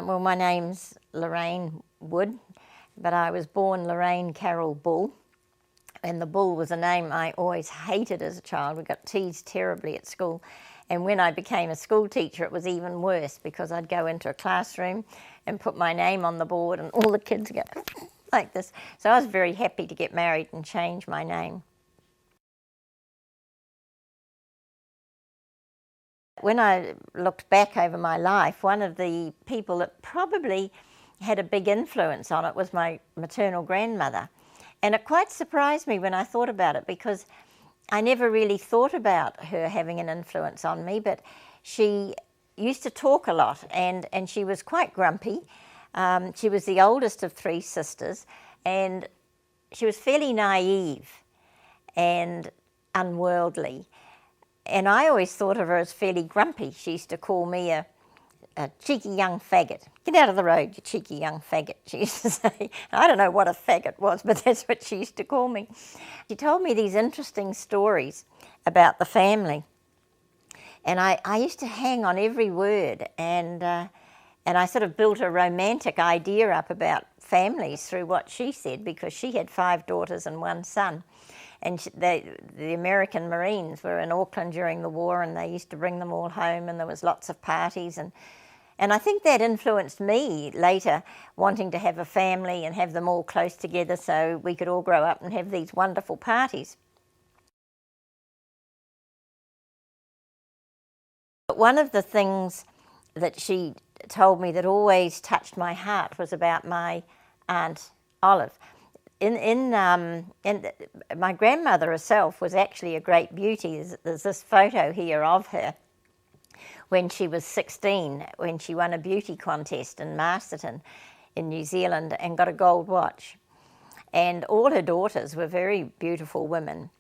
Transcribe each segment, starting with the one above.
Well, my name's Lorraine Wood, but I was born Lorraine Carol Bull, and the Bull was a name I always hated as a child. We got teased terribly at school, and when I became a school teacher it was even worse, because I'd go into a classroom and put my name on the board and all the kids go like this. So I was very happy to get married and change my name. When I looked back over my life, one of the people that probably had a big influence on it was my maternal grandmother. And it quite surprised me when I thought about it, because I never really thought about her having an influence on me, but she used to talk a lot, and she was quite grumpy. She was the oldest of three sisters, and she was fairly naive and unworldly. And I always thought of her as fairly grumpy. She used to call me a cheeky young faggot. Get out of the road, you cheeky young faggot, she used to say. I don't know what a faggot was, but that's what she used to call me. She told me these interesting stories about the family. And I used to hang on every word, and I sort of built a romantic idea up about families through what she said, because she had 5 daughters and 1 son. And the American Marines were in Auckland during the war, and they used to bring them all home, and there was lots of parties. And I think that influenced me later, wanting to have a family and have them all close together so we could all grow up and have these wonderful parties. But one of the things that she told me that always touched my heart was about my Aunt Olive. My grandmother herself was actually a great beauty. There's this photo here of her when she was 16, when she won a beauty contest in Masterton in New Zealand and got a gold watch. And all her daughters were very beautiful women.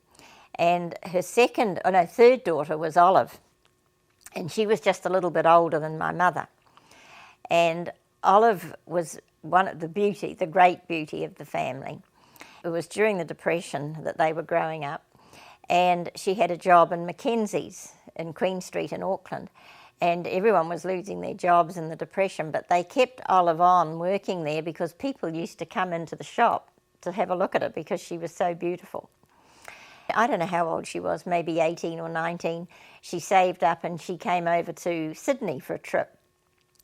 And her third daughter was Olive, and she was just a little bit older than my mother. And Olive was the great beauty of the family. It was during the Depression that they were growing up, and she had a job in Mackenzie's in Queen Street in Auckland, and everyone was losing their jobs in the Depression, but they kept Olive on working there because people used to come into the shop to have a look at her because she was so beautiful. I don't know how old she was, maybe 18 or 19. She saved up and she came over to Sydney for a trip,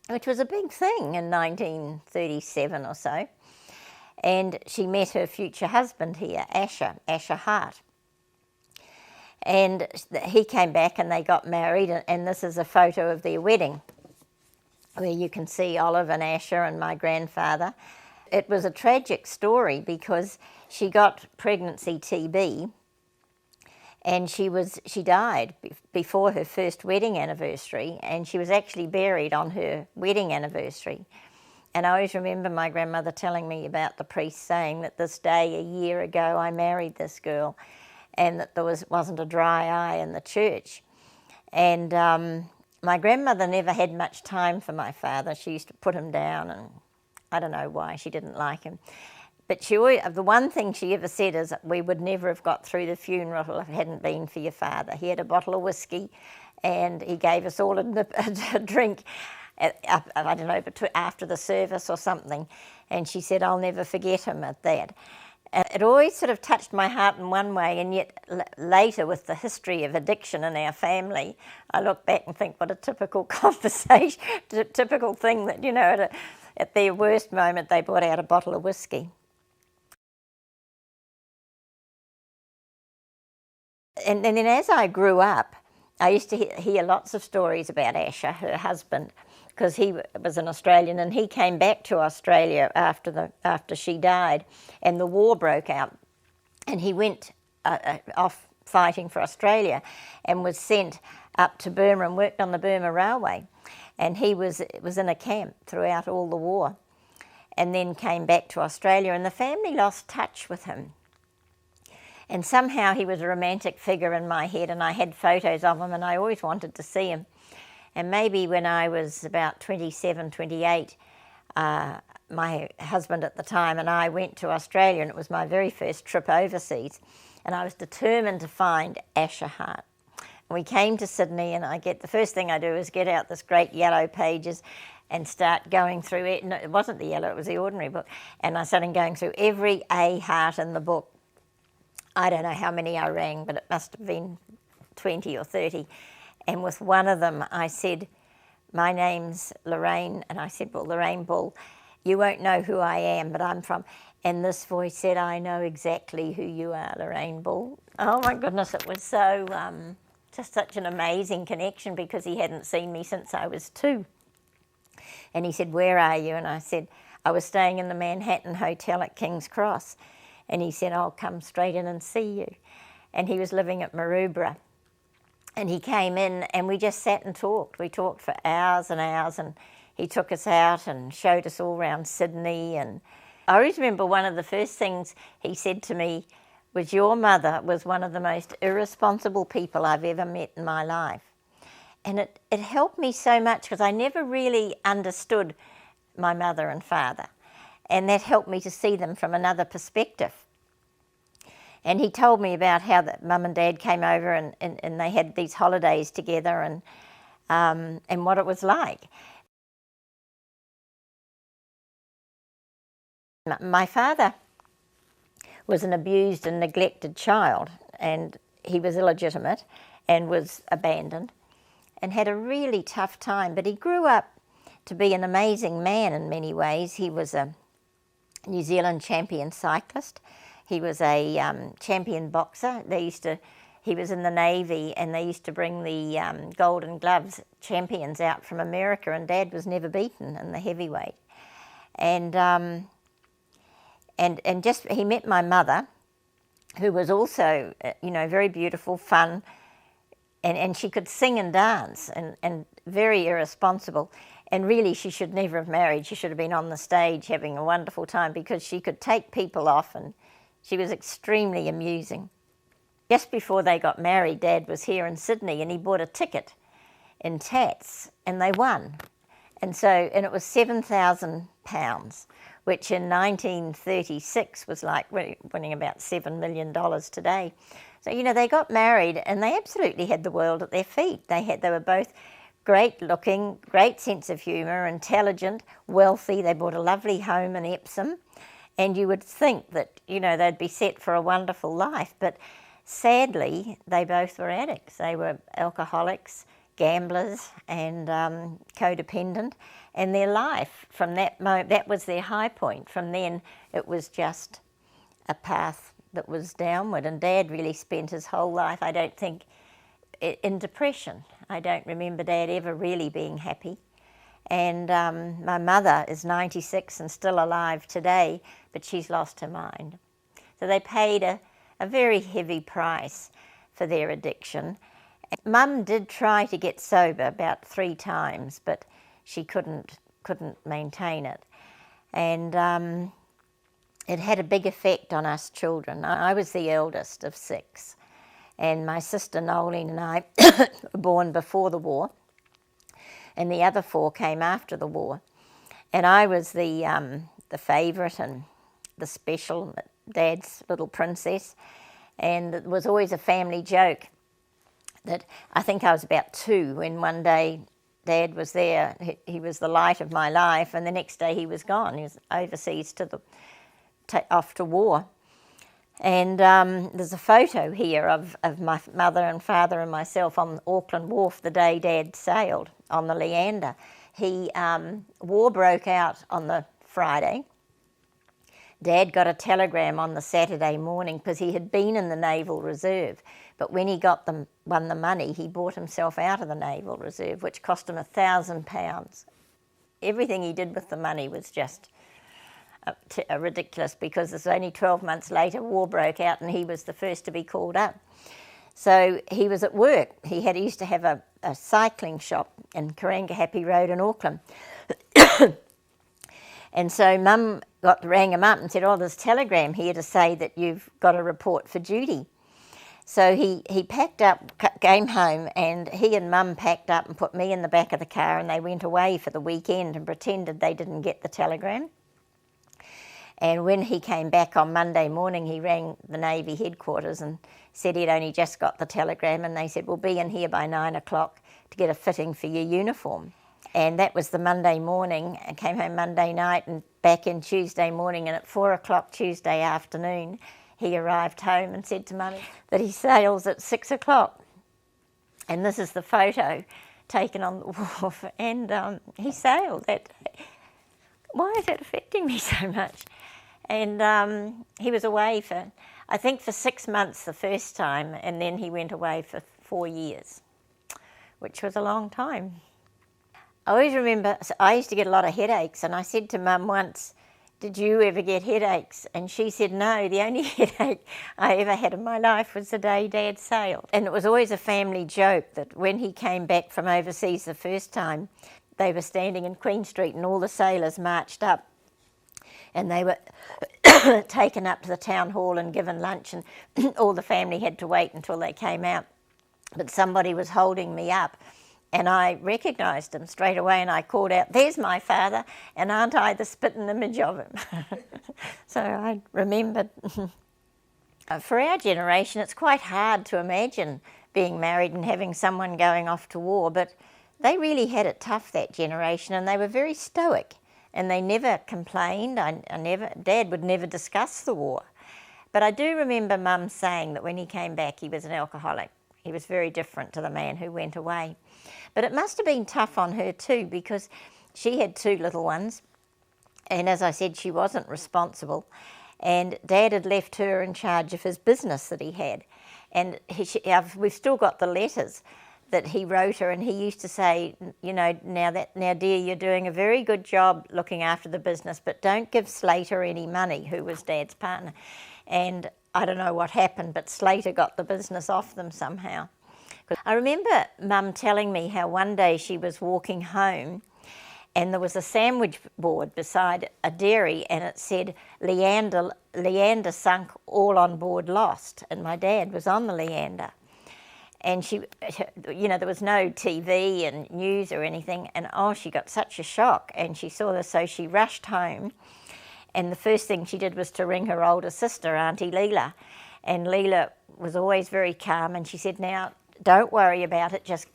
which was a big thing in 1937 or so. And she met her future husband here, Asher Hart. And he came back and they got married, and this is a photo of their wedding, where you can see Olive and Asher and my grandfather. It was a tragic story because she got pregnancy TB, and she died before her first wedding anniversary, and she was actually buried on her wedding anniversary. And I always remember my grandmother telling me about the priest saying that this day a year ago I married this girl, and that there wasn't a dry eye in the church. And my grandmother never had much time for my father. She used to put him down, and I don't know why, she didn't like him. But the one thing she ever said is, we would never have got through the funeral if it hadn't been for your father. He had a bottle of whiskey, and he gave us all a drink, I don't know, after the service or something. And she said, I'll never forget him at that. And it always sort of touched my heart in one way, and yet later, with the history of addiction in our family, I look back and think, what a typical conversation, typical thing that, you know, at their worst moment they brought out a bottle of whiskey. And then as I grew up, I used to hear lots of stories about Asher, her husband, because he was an Australian, and he came back to Australia after she died, and the war broke out, and he went off fighting for Australia and was sent up to Burma and worked on the Burma Railway, and he was in a camp throughout all the war, and then came back to Australia, and the family lost touch with him. And somehow he was a romantic figure in my head, and I had photos of him, and I always wanted to see him. And maybe when I was about 27, 28, my husband at the time and I went to Australia, and it was my very first trip overseas, and I was determined to find Asher Hart. And we came to Sydney, and the first thing I do is get out this great yellow pages and start going through it. No, it wasn't the yellow, it was the ordinary book. And I started going through every A heart in the book. I don't know how many I rang, but it must have been 20 or 30. And with one of them, I said, my name's Lorraine. And I said, well, Lorraine Bull, you won't know who I am, but I'm from... And this voice said, I know exactly who you are, Lorraine Bull. Oh, my goodness, it was so... just such an amazing connection, because he hadn't seen me since I was 2. And he said, where are you? And I said, I was staying in the Manhattan Hotel at King's Cross. And he said, I'll come straight in and see you. And he was living at Maroubra. And he came in and we just sat and talked. We talked for hours and hours, and he took us out and showed us all around Sydney. And I always remember one of the first things he said to me was, your mother was one of the most irresponsible people I've ever met in my life. And it helped me so much, because I never really understood my mother and father. And that helped me to see them from another perspective. And he told me about how that Mum and Dad came over and they had these holidays together, and what it was like. My father was an abused and neglected child, and he was illegitimate and was abandoned and had a really tough time. But he grew up to be an amazing man in many ways. He was a New Zealand champion cyclist. He was a champion boxer. He was in the Navy, and they used to bring the Golden Gloves champions out from America, and Dad was never beaten in the heavyweight. And just he met my mother, who was also, very beautiful, fun, and she could sing and dance, and very irresponsible. And really, she should never have married. She should have been on the stage having a wonderful time, because she could take people off, and she was extremely amusing. Just before they got married, Dad was here in Sydney, and he bought a ticket in Tats, and they won. And it was £7,000, which in 1936 was like winning about $7 million today. So, they got married, and they absolutely had the world at their feet. They were both great looking, great sense of humour, intelligent, wealthy. They bought a lovely home in Epsom, and you would think that, they'd be set for a wonderful life. But sadly, they both were addicts. They were alcoholics, gamblers, and codependent. And their life, from that moment, that was their high point. From then, it was just a path that was downward. And Dad really spent his whole life, I don't think, in depression. I don't remember Dad ever really being happy. And my mother is 96 and still alive today, but she's lost her mind. So they paid a very heavy price for their addiction. Mum did try to get sober about 3 times, but she couldn't maintain it. And it had a big effect on us children. I was the eldest of 6. And my sister Nolene and I were born before the war, and the other 4 came after the war. And I was the favourite and the special, Dad's little princess. And it was always a family joke that I think I was about 2 when one day Dad was there. He was the light of my life, and the next day he was gone. He was overseas off to war. And there's a photo here of my mother and father and myself on Auckland Wharf the day Dad sailed on the Leander. War broke out on the Friday. Dad got a telegram on the Saturday morning, because he had been in the Naval Reserve. But when he won the money, he bought himself out of the Naval Reserve, which cost him £1,000. Everything he did with the money was just ridiculous, because it's only 12 months later war broke out and he was the first to be called up. So he was at work. He used to have a cycling shop in Karangahape Road in Auckland. And so Mum rang him up and said, there's a telegram here to say that you've got a report for duty. So he packed up, came home, and he and Mum packed up and put me in the back of the car, and they went away for the weekend and pretended they didn't get the telegram. And when he came back on Monday morning, he rang the Navy headquarters and said he'd only just got the telegram, and they said, we'll be in here by 9 o'clock to get a fitting for your uniform. And that was the Monday morning. I came home Monday night and back in Tuesday morning, and at 4 o'clock Tuesday afternoon, he arrived home and said to Mummy that he sails at 6 o'clock. And this is the photo taken on the wharf, and he sailed that day. Why is that affecting me so much? And he was away for, I think, for 6 months the first time, and then he went away for 4 years, which was a long time. I always remember, I used to get a lot of headaches, and I said to Mum once, "Did you ever get headaches?" And she said, "No, the only headache I ever had in my life was the day Dad sailed." And it was always a family joke that when he came back from overseas the first time, they were standing in Queen Street and all the sailors marched up, and they were taken up to the town hall and given lunch, and all the family had to wait until they came out. But somebody was holding me up, and I recognised him straight away, and I called out, "There's my father, and aren't I the spitting image of him?" So I remembered. For our generation, it's quite hard to imagine being married and having someone going off to war, but they really had it tough, that generation, and they were very stoic, and they never complained. Dad would never discuss the war. But I do remember Mum saying that when he came back, he was an alcoholic. He was very different to the man who went away. But it must have been tough on her too, because she had 2 little ones, and as I said, she wasn't responsible, and Dad had left her in charge of his business that he had. And we've still got the letters that he wrote her, and he used to say, you know, now dear, you're doing a very good job looking after the business, but don't give Slater any money, who was Dad's partner. And I don't know what happened, but Slater got the business off them somehow. I remember Mum telling me how one day she was walking home and there was a sandwich board beside a dairy, and it said, Leander sunk, all on board lost. And my dad was on the Leander. And she, you know, there was no TV and news or anything, and she got such a shock, and she saw this, so she rushed home, and the first thing she did was to ring her older sister, Auntie Leela, and Leela was always very calm, and she said, "Now, don't worry about it, just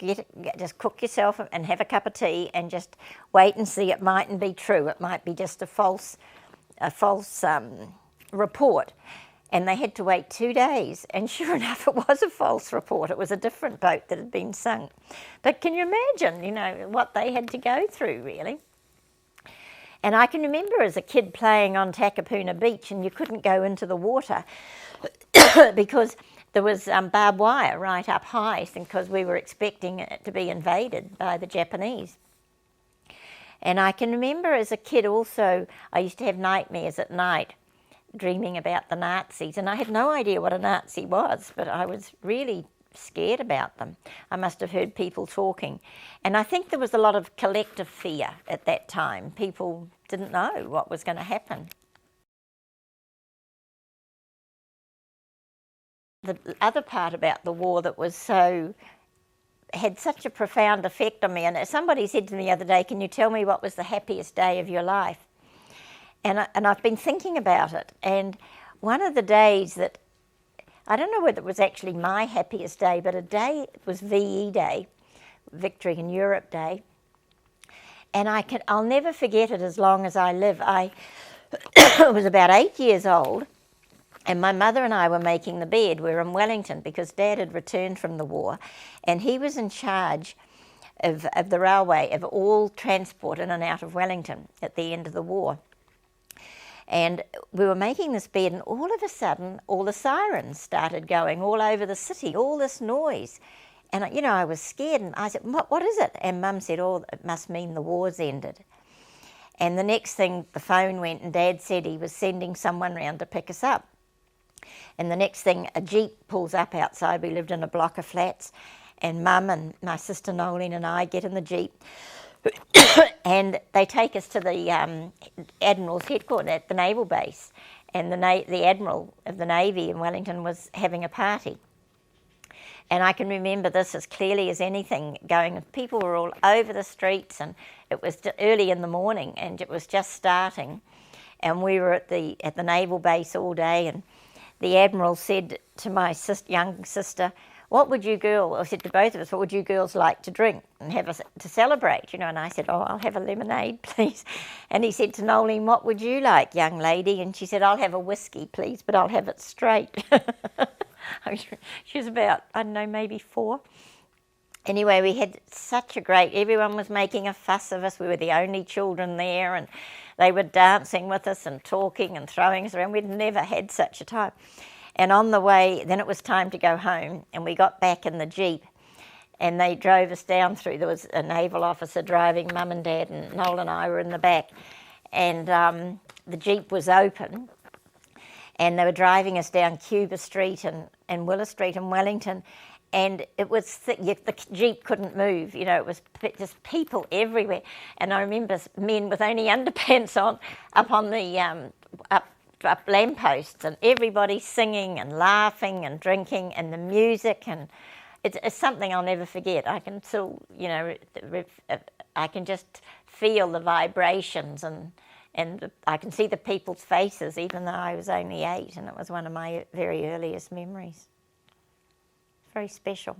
cook yourself and have a cup of tea and just wait and see. It mightn't be true, it might be just a false report." And they had to wait 2 days, and sure enough, it was a false report. It was a different boat that had been sunk. But can you imagine, you know, what they had to go through, really? And I can remember as a kid playing on Takapuna Beach, and you couldn't go into the water because there was barbed wire right up high, because we were expecting it to be invaded by the Japanese. And I can remember as a kid also, I used to have nightmares at night, dreaming about the Nazis, and I had no idea what a Nazi was, but I was really scared about them. I must have heard people talking, and I think there was a lot of collective fear at that time. People didn't know what was going to happen. The other part about the war that had such a profound effect on me, and somebody said to me the other day, "Can you tell me what was the happiest day of your life?" And I've been thinking about it, and one of the days that, I don't know whether it was actually my happiest day, but a day, it was VE Day, Victory in Europe Day, and I'll never forget it as long as I live. I was about 8 years old, and my mother and I were making the bed. We were in Wellington because Dad had returned from the war, and he was in charge of the railway, of all transport in and out of Wellington at the end of the war. And we were making this bed, and all of a sudden, all the sirens started going all over the city, all this noise. And, you know, I was scared, and I said, what is it? And Mum said, it must mean the war's ended. And the next thing, the phone went, and Dad said he was sending someone round to pick us up. And the next thing, a Jeep pulls up outside. We lived in a block of flats, and Mum and my sister Nolene and I get in the Jeep, and they take us to the Admiral's headquarters at the naval base, and the Admiral of the Navy in Wellington was having a party. And I can remember this as clearly as anything, people were all over the streets, and it was early in the morning, and it was just starting, and we were at the naval base all day, and the Admiral said to my young sister, what would you girls, I said to both of us, what would you girls like to drink and to celebrate, you know? And I said, oh, I'll have a lemonade, please. And he said to Nolene, what would you like, young lady? And she said, I'll have a whiskey, please, but I'll have it straight. She was about, I don't know, maybe 4. Anyway, we had such a great, everyone was making a fuss of us. We were the only children there, and they were dancing with us and talking and throwing us around. We'd never had such a time. And on the way, then it was time to go home, and we got back in the Jeep, and they drove us down through, there was a naval officer driving, Mum and Dad, and Noel and I were in the back. And the Jeep was open, and they were driving us down Cuba Street and Willow Street in Wellington. And it was thick, the Jeep couldn't move, you know, it was just people everywhere. And I remember men with only underpants on up on the up lampposts, and everybody singing and laughing and drinking, and the music, and it's something I'll never forget. I can still, you know, I can just feel the vibrations, and I can see the people's faces, even though I was only 8, and it was one of my very earliest memories. Very special.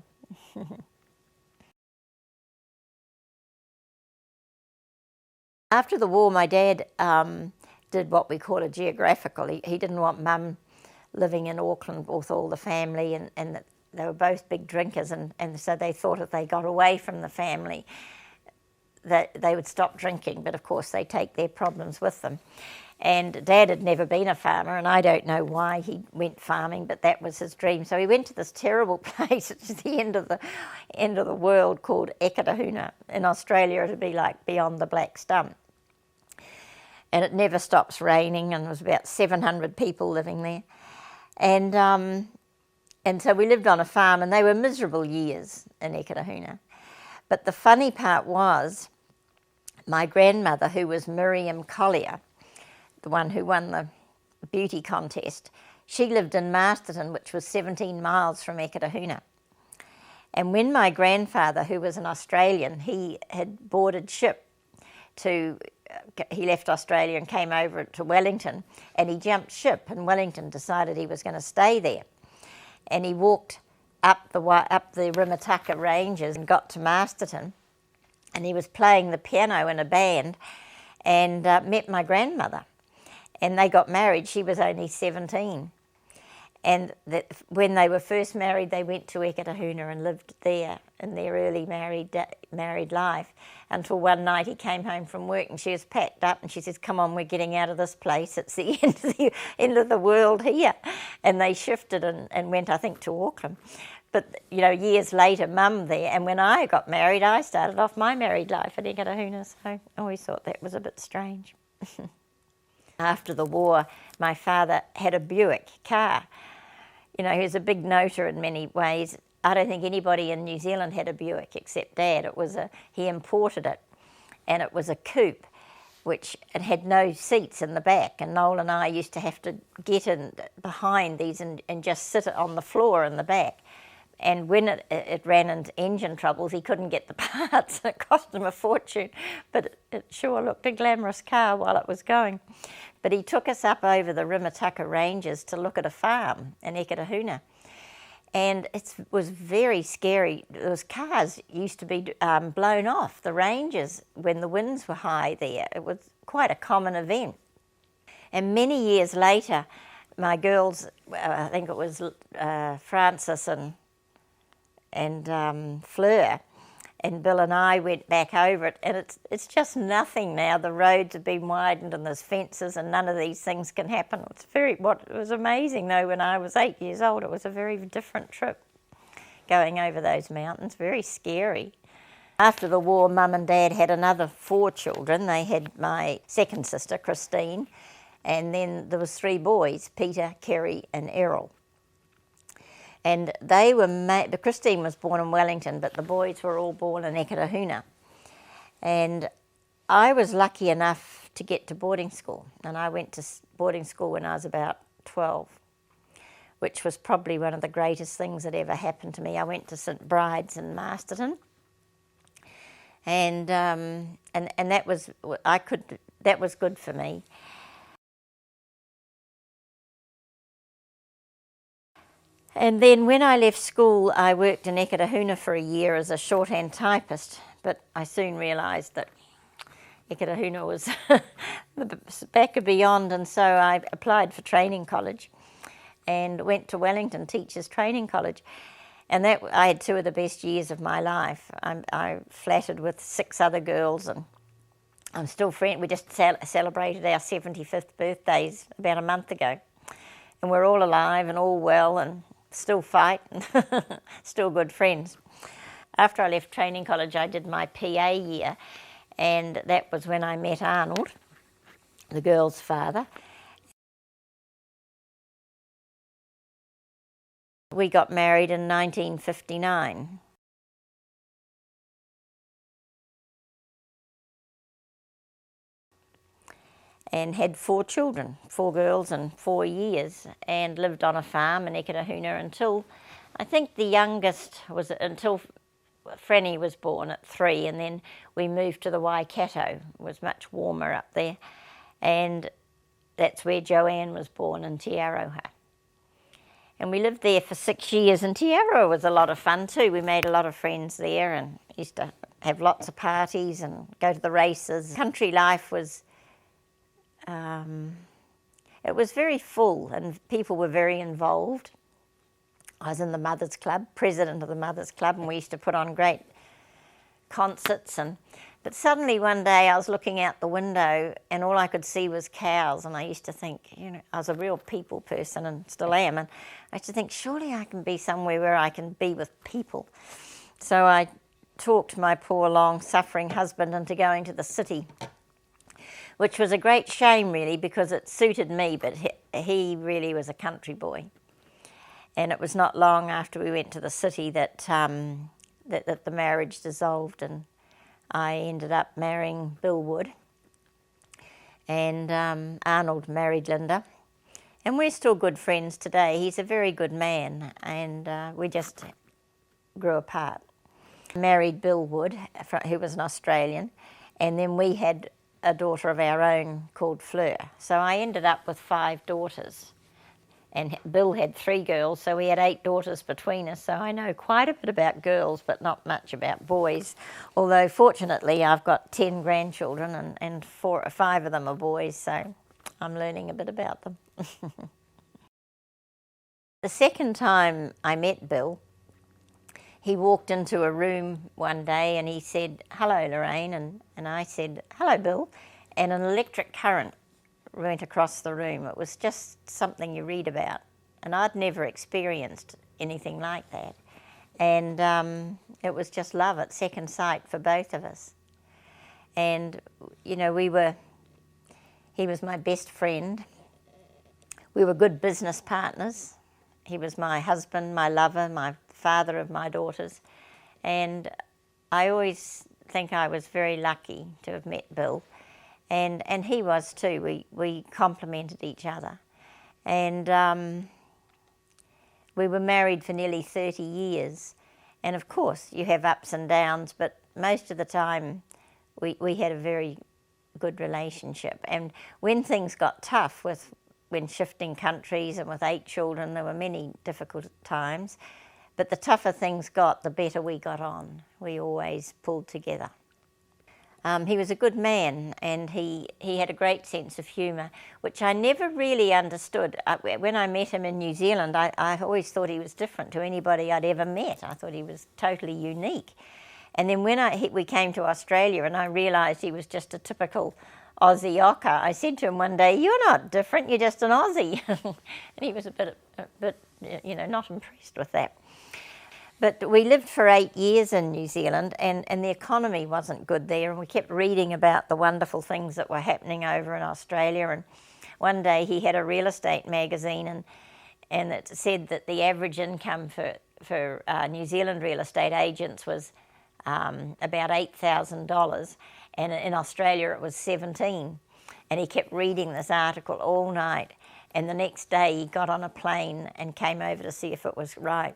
After the war, my dad did what we call a geographical. He didn't want Mum living in Auckland with all the family, and they were both big drinkers, and so they thought if they got away from the family that they would stop drinking, but of course they take their problems with them. And Dad had never been a farmer, and I don't know why he went farming, but that was his dream. So he went to this terrible place, which is the end of the world, called Ekatahuna. In Australia, it'd be like beyond the Black Stump. And it never stops raining, and there was about 700 people living there. And so we lived on a farm, and they were miserable years in Ekatahuna. But the funny part was, my grandmother, who was Miriam Collier, the one who won the beauty contest, she lived in Masterton, which was 17 miles from Ekatahuna. And when my grandfather, who was an Australian, he had boarded ship he left Australia and came over to Wellington, and he jumped ship, and Wellington decided he was going to stay there. And he walked up the Rimataka Ranges and got to Masterton, and he was playing the piano in a band, and met my grandmother. And they got married. She was only 17. And when they were first married, they went to Ekatahuna and lived there in their early married life, until one night he came home from work, and she was packed up, and she says, come on, we're getting out of this place. It's the end of the world here. And they shifted and went, I think, to Auckland. But, you know, years later, Mum there, and when I got married, I started off my married life at Ekatahuna, so I always thought that was a bit strange. After the war, my father had a Buick car. You know, he was a big noter in many ways. I don't think anybody in New Zealand had a Buick except Dad. He imported it, and it was a coupe, which it had no seats in the back, and Noel and I used to have to get in behind these and just sit on the floor in the back. And when it ran into engine troubles, he couldn't get the parts, and it cost him a fortune. But it sure looked a glamorous car while it was going. But he took us up over the Rimataka Ranges to look at a farm in Ekatahuna. And it was very scary. Those cars used to be blown off the ranges when the winds were high there. It was quite a common event. And many years later, my girls, I think it was Frances and Fleur, and Bill and I went back over it, and it's just nothing now. The roads have been widened, and there's fences, and none of these things can happen. It was amazing though. When I was 8 years old, it was a very different trip going over those mountains. Very scary. After the war, Mum and Dad had another 4 children. They had my second sister, Christine, and then there was 3 boys, Peter, Kerry, and Errol. And they were Christine was born in Wellington, but the boys were all born in Ekatahuna. And I was lucky enough to get to boarding school, and I went to boarding school when I was about 12, which was probably one of the greatest things that ever happened to me. I went to St Bride's in Masterton, and that was good for me. And then when I left school, I worked in Eketahuna for a year as a shorthand typist, but I soon realised that Eketahuna was the back and beyond, and so I applied for training college and went to Wellington Teachers Training College. And that I had 2 of the best years of my life. I flattered with 6 other girls, and I'm still friends. We just celebrated our 75th birthdays about a month ago. And we're all alive and all well and still fight and still good friends. After I left training college, I did my PA year, and that was when I met Arnold, the girl's father. We got married in 1959. And had 4 children, 4 girls in 4 years, and lived on a farm in Eketahuna until, I think the youngest was until Franny was born at 3, and then we moved to the Waikato. It was much warmer up there, and that's where Joanne was born, in Te Aroha. And we lived there for 6 years, and Te Aroha was a lot of fun too. We made a lot of friends there and used to have lots of parties and go to the races. Country life was it was very full, and people were very involved. I was in the Mothers Club, president of the Mothers Club, and we used to put on great concerts. But suddenly one day I was looking out the window and all I could see was cows, and I used to think, I was a real people person and still am, and I used to think, surely I can be somewhere where I can be with people. So I talked my poor long-suffering husband into going to the city, which was a great shame really, because it suited me, but he really was a country boy. And it was not long after we went to the city that the marriage dissolved, and I ended up marrying Bill Wood, and Arnold married Linda. And we're still good friends today. He's a very good man, and we just grew apart. Married Bill Wood, who was an Australian, and then we had a daughter of our own called Fleur. So I ended up with 5 daughters. And Bill had 3 girls, so we had 8 daughters between us. So I know quite a bit about girls, but not much about boys. Although fortunately I've got 10 grandchildren, and 4 or 5 of them are boys, so I'm learning a bit about them. The second time I met Bill, he walked into a room one day and he said, "Hello, Lorraine," and I said, "Hello, Bill," and an electric current went across the room. It was just something you read about, and I'd never experienced anything like that. And it was just love at second sight for both of us. And, he was my best friend. We were good business partners. He was my husband, my lover, my father of my daughters. And I always think I was very lucky to have met Bill. And he was too. We complemented each other. And we were married for nearly 30 years. And of course, you have ups and downs, but most of the time we had a very good relationship. And when things got tough, when shifting countries and with 8 children, there were many difficult times. But the tougher things got, the better we got on. We always pulled together. He was a good man, and he had a great sense of humour, which I never really understood. When I met him in New Zealand, I always thought he was different to anybody I'd ever met. I thought he was totally unique. And then when we came to Australia and I realised he was just a typical Aussie ocker, I said to him one day, "You're not different, you're just an Aussie." And he was a bit, not impressed with that. But we lived for 8 years in New Zealand, and the economy wasn't good there, and we kept reading about the wonderful things that were happening over in Australia. And one day he had a real estate magazine, and it said that the average income for New Zealand real estate agents was about $8,000, and in Australia it was 17. And he kept reading this article all night, and the next day he got on a plane and came over to see if it was right.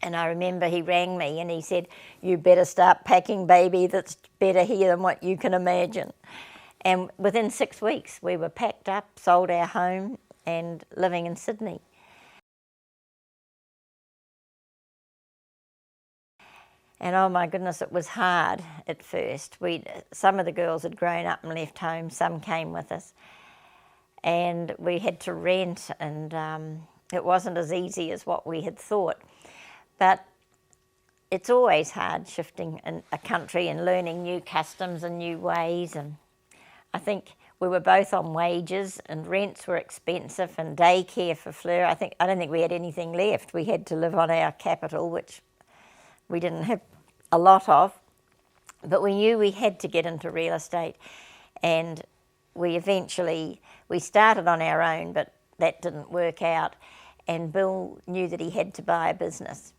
And I remember he rang me and he said, "You better start packing, baby, that's better here than what you can imagine." And within 6 weeks we were packed up, sold our home, and living in Sydney. And oh my goodness, it was hard at first. Some of the girls had grown up and left home, some came with us. And we had to rent, and it wasn't as easy as what we had thought. But it's always hard shifting in a country and learning new customs and new ways. And I think we were both on wages, and rents were expensive, and daycare for Fleur. I don't think we had anything left. We had to live on our capital, which we didn't have a lot of. But we knew we had to get into real estate, and we started on our own, but that didn't work out. And Bill knew that he had to buy a business.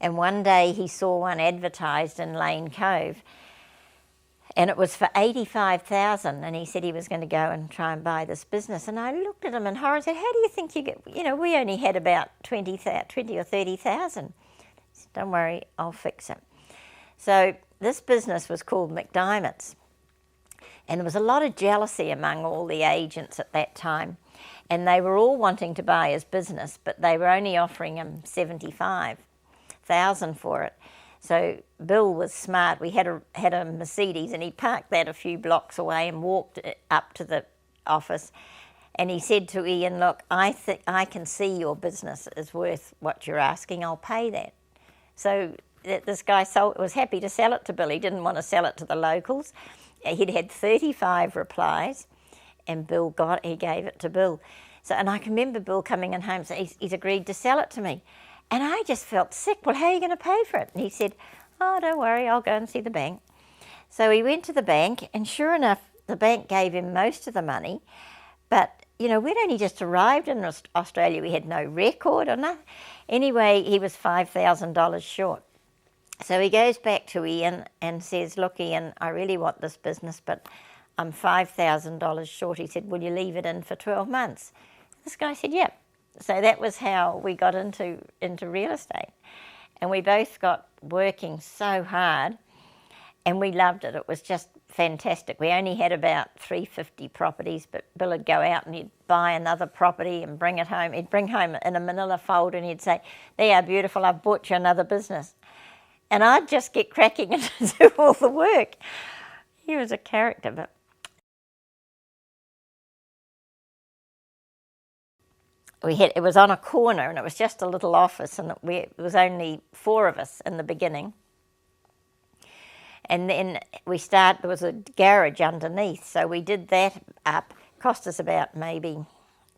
And one day he saw one advertised in Lane Cove, and it was for $85,000, and he said he was going to go and try and buy this business. And I looked at him in horror and said, how do you think you get, we only had about 20 or 30,000. He said, don't worry, I'll fix it. So this business was called McDiarmid's, and there was a lot of jealousy among all the agents at that time, and they were all wanting to buy his business, but they were only offering him $75,000 for it. So Bill was smart. We had a Mercedes, and he parked that a few blocks away and walked up to the office. And he said to Ian, look, I can see your business is worth what you're asking. I'll pay that. So this guy was happy to sell it to Bill. He didn't want to sell it to the locals. He'd had 35 replies, and he gave it to Bill. So, and I can remember Bill coming in home and saying, he's agreed to sell it to me. And I just felt sick. Well, how are you going to pay for it? And he said, oh, don't worry, I'll go and see the bank. So he went to the bank, and sure enough, the bank gave him most of the money. But, we'd only just arrived in Australia. We had no record or nothing. Anyway, he was $5,000 short. So he goes back to Ian and says, look, Ian, I really want this business, but I'm $5,000 short. He said, will you leave it in for 12 months? This guy said, yep. So that was how we got into real estate. And we both got working so hard, and we loved it. It was just fantastic. We only had about 350 properties, but Bill would go out and he'd buy another property and bring it home. He'd bring home in a manila folder, and he'd say, there, beautiful, I've bought you another business. And I'd just get cracking and do all the work. He was a character, but it was on a corner, and it was just a little office, and it was only 4 of us in the beginning. And then there was a garage underneath, so we did that up. Cost us about maybe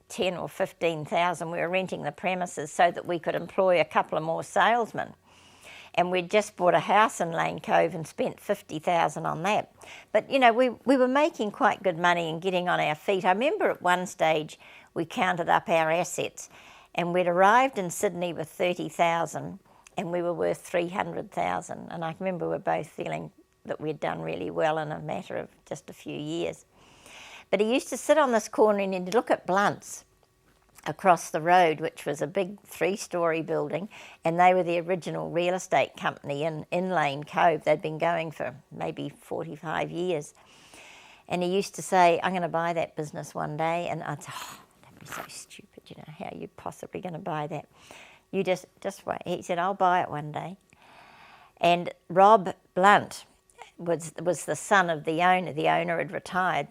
10 or 15,000. We were renting the premises so that we could employ a couple of more salesmen. And we'd just bought a house in Lane Cove and spent $50,000 on that. But, we were making quite good money and getting on our feet. I remember at one stage we counted up our assets, and we'd arrived in Sydney with 30,000, and we were worth 300,000. And I remember we were both feeling that we'd done really well in a matter of just a few years. But he used to sit on this corner and he'd look at Blunt's across the road, which was a big 3-story building, and they were the original real estate company in Lane Cove. They'd been going for maybe 45 years. And he used to say, I'm going to buy that business one day. And I'd say, oh, that'd be so stupid, how are you possibly going to buy that? You just wait. He said, I'll buy it one day. And Rob Blunt was the son of the owner. The owner had retired.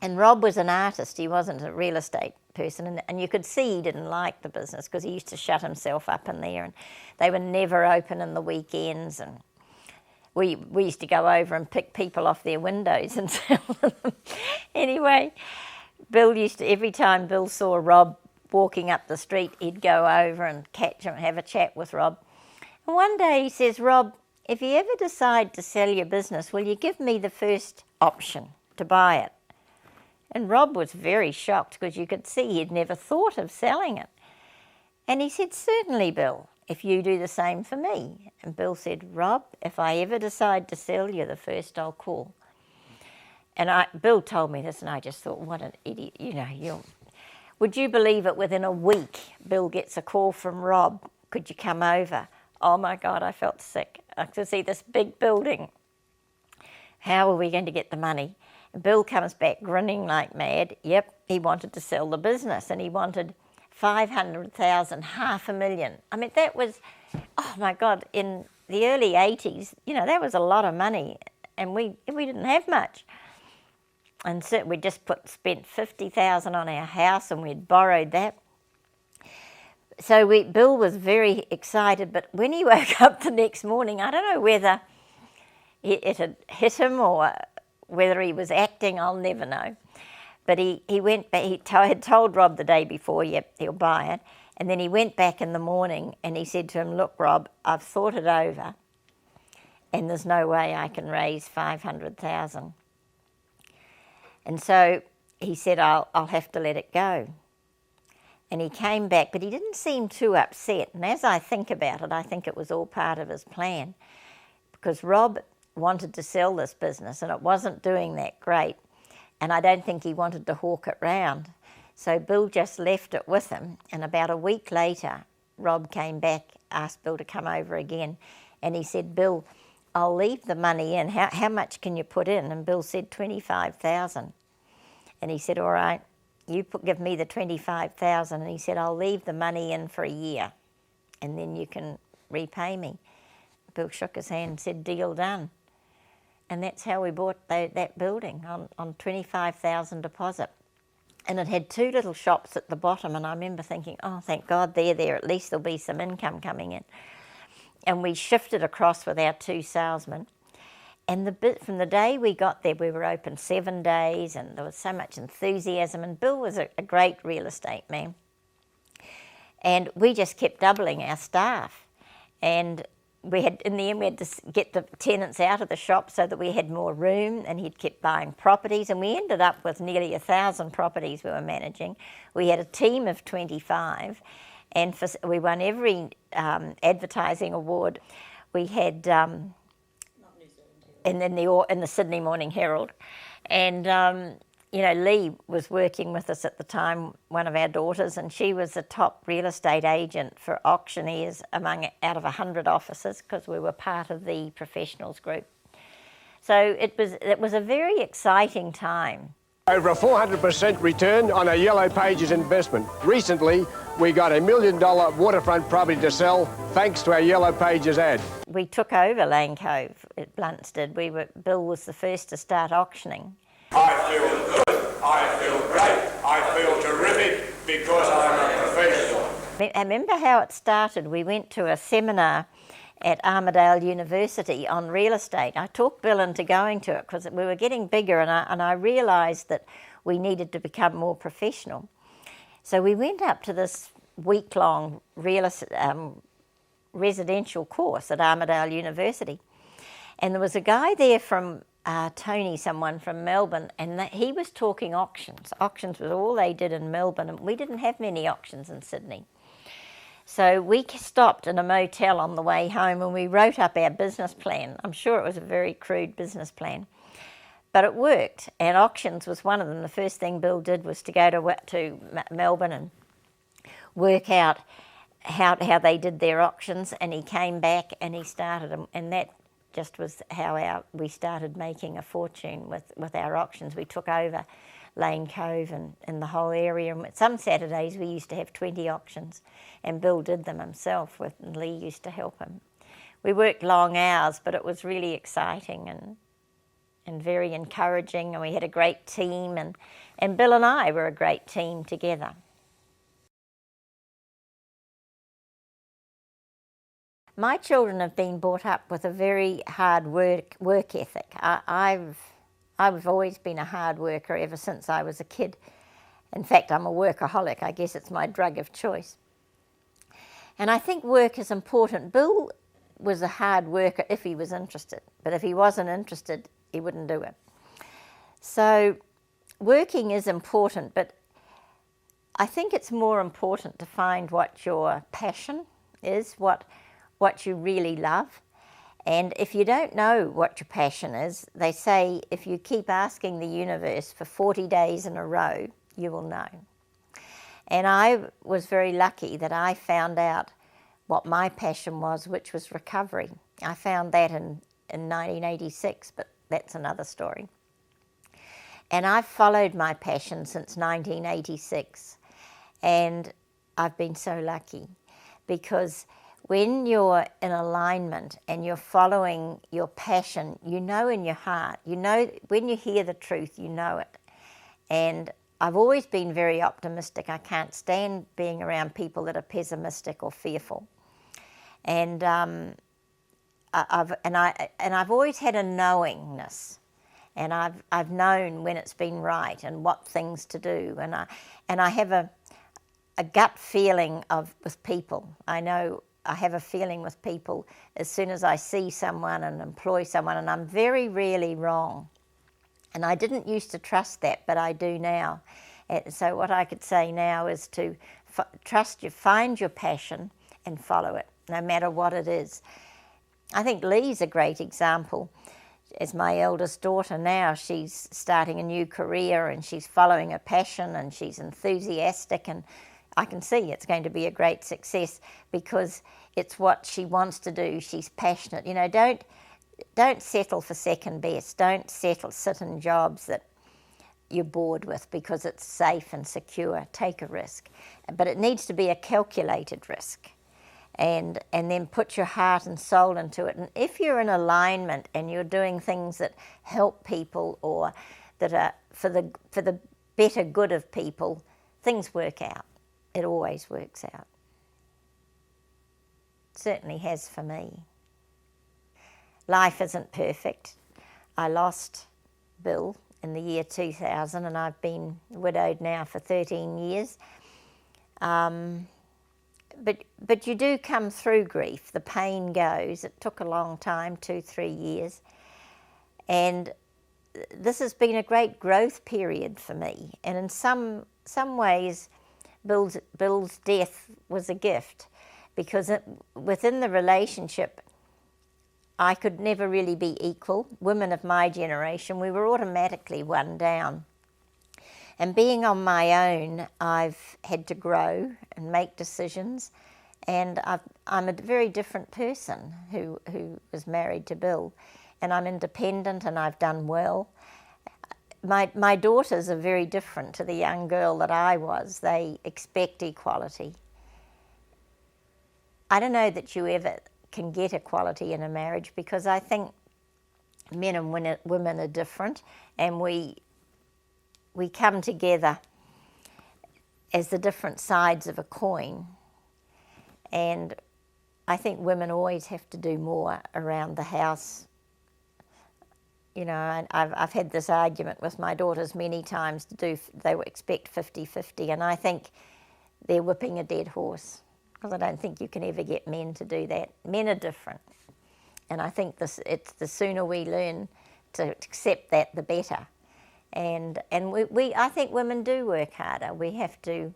And Rob was an artist. He wasn't a real estate person. And you could see he didn't like the business because he used to shut himself up in there. And they were never open in the weekends. And we used to go over and pick people off their windows and sell them. Anyway, every time Bill saw Rob walking up the street, he'd go over and catch him and have a chat with Rob. And one day he says, Rob, if you ever decide to sell your business, will you give me the first option to buy it? And Rob was very shocked because you could see he'd never thought of selling it. And he said, certainly, Bill, if you do the same for me. And Bill said, Rob, if I ever decide to sell you, the first I'll call. And Bill told me this, and I just thought, what an idiot. Would you believe it, within a week, Bill gets a call from Rob, could you come over? Oh my God, I felt sick. I could see this big building. How are we going to get the money? And Bill comes back grinning like mad. Yep, he wanted to sell the business, and he wanted 500,000, $500,000. I mean, that was, oh my God, in the early 80s, you know, that was a lot of money, and we didn't have much. And so we just spent $50,000 on our house, and we'd borrowed that. So Bill was very excited, but when he woke up the next morning, I don't know whether it had hit him or whether he was acting, I'll never know. But he went back, had told Rob the day before, yep, he'll buy it. And then he went back in the morning and he said to him, look, Rob, I've thought it over and there's no way I can raise $500,000. And so he said, I'll have to let it go. And he came back, but he didn't seem too upset. And as I think about it, I think it was all part of his plan, because Rob wanted to sell this business and it wasn't doing that great. And I don't think he wanted to hawk it round. So Bill just left it with him. And about a week later, Rob came back, asked Bill to come over again. And he said, Bill, I'll leave the money in. How much can you put in? And Bill said, $25,000. And he said, all right, you give me the $25,000. And he said, I'll leave the money in for a year and then you can repay me. Bill shook his hand and said, deal done. And that's how we bought that building, on $25,000 deposit. And it had two little shops at the bottom, and I remember thinking, oh, thank God they're there, at least there'll be some income coming in. And we shifted across with our two salesmen. And from the day we got there, we were open 7 days, and there was so much enthusiasm. And Bill was a great real estate man. And we just kept doubling our staff. And in the end, we had to get the tenants out of the shop so that we had more room, and he'd kept buying properties, and we ended up with nearly 1,000 properties we were managing. We had a team of 25, and we won every advertising award. We had in the Sydney Morning Herald, and you know, Lee was working with us at the time, one of our daughters, and she was a top real estate agent for auctioneers out of 100 offices, because we were part of the professionals group. So it was a very exciting time. Over a 400% return on a Yellow Pages investment. Recently, we got $1 million waterfront property to sell thanks to our Yellow Pages ad. We took over Lane Cove at Blunsted. Bill was the first to start auctioning. I feel good, I feel great, I feel terrific because I'm a professional. I remember how it started. We went to a seminar at Armidale University on real estate. I talked Bill into going to it because we were getting bigger, and I realised that we needed to become more professional. So we went up to this week-long residential course at Armidale University. And there was a guy there from Tony, someone from Melbourne, and he was talking auctions. Auctions was all they did in Melbourne, and we didn't have many auctions in Sydney. So we stopped in a motel on the way home and we wrote up our business plan. I'm sure it was a very crude business plan, but it worked, and auctions was one of them. The first thing Bill did was to go to Melbourne and work out how they did their auctions, and he came back and he started them, and that just was how we started making a fortune with our auctions. We took over Lane Cove and the whole area. And some Saturdays we used to have 20 auctions, and Bill did them himself, and Lee used to help him. We worked long hours, but it was really exciting and very encouraging, and we had a great team, and Bill and I were a great team together. My children have been brought up with a very hard work ethic. I've always been a hard worker ever since I was a kid. In fact, I'm a workaholic. I guess it's my drug of choice. And I think work is important. Bill was a hard worker if he was interested, but if he wasn't interested, he wouldn't do it. So working is important, but I think it's more important to find what your passion is, what you really love. And if you don't know what your passion is, they say if you keep asking the universe for 40 days in a row, you will know. And I was very lucky that I found out what my passion was, which was recovery. I found that in 1986, but that's another story. And I've followed my passion since 1986, and I've been so lucky, because when you're in alignment and you're following your passion, you know in your heart, you know when you hear the truth, you know it. And I've always been very optimistic. I can't stand being around people that are pessimistic or fearful. And I've always had a knowingness, and I've known when it's been right and what things to do. And I have a gut feeling with people. I know I have a feeling with people as soon as I see someone and employ someone, and I'm very rarely wrong. And I didn't used to trust that, but I do now. And so what I could say now is to find your passion and follow it, no matter what it is. I think Lee's a great example. As my eldest daughter now, she's starting a new career and she's following her passion and she's enthusiastic, and I can see it's going to be a great success because it's what she wants to do. She's passionate. You know, don't settle for second best. Don't sit in jobs that you're bored with because it's safe and secure. Take a risk. But it needs to be a calculated risk. And then put your heart and soul into it. And if you're in alignment and you're doing things that help people or that are for the better good of people, things work out. It always works out. It certainly has for me. Life isn't perfect. I lost Bill in the year 2000, and I've been widowed now for 13 years. But you do come through grief. The pain goes. It took a long time, 2-3 years. And this has been a great growth period for me. And in some ways, Bill's death was a gift, because within the relationship, I could never really be equal. Women of my generation, we were automatically one down. And being on my own, I've had to grow and make decisions. And I'm a very different person who was married to Bill. And I'm independent and I've done well. My daughters are very different to the young girl that I was. They expect equality. I don't know that you ever can get equality in a marriage, because I think men and women are different, and we come together as the different sides of a coin. And I think women always have to do more around the house. You know, and I've had this argument with my daughters many times they expect 50-50, and I think they're whipping a dead horse, because I don't think you can ever get men to do that. Men are different. And I think it's the sooner we learn to accept that, the better. And I think women do work harder. We have to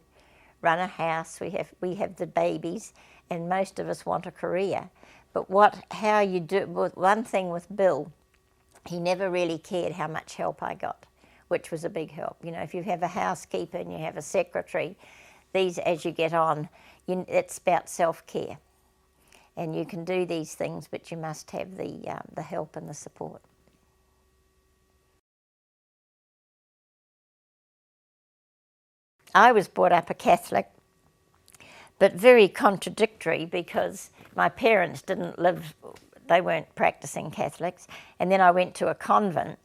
run a house, we have the babies, and most of us want a career. But how you do, one thing with Bill, he never really cared how much help I got, which was a big help. You know, if you have a housekeeper and you have a secretary, as you get on, it's about self-care. And you can do these things, but you must have the help and the support. I was brought up a Catholic, but very contradictory, because my parents they weren't practicing Catholics. And then I went to a convent,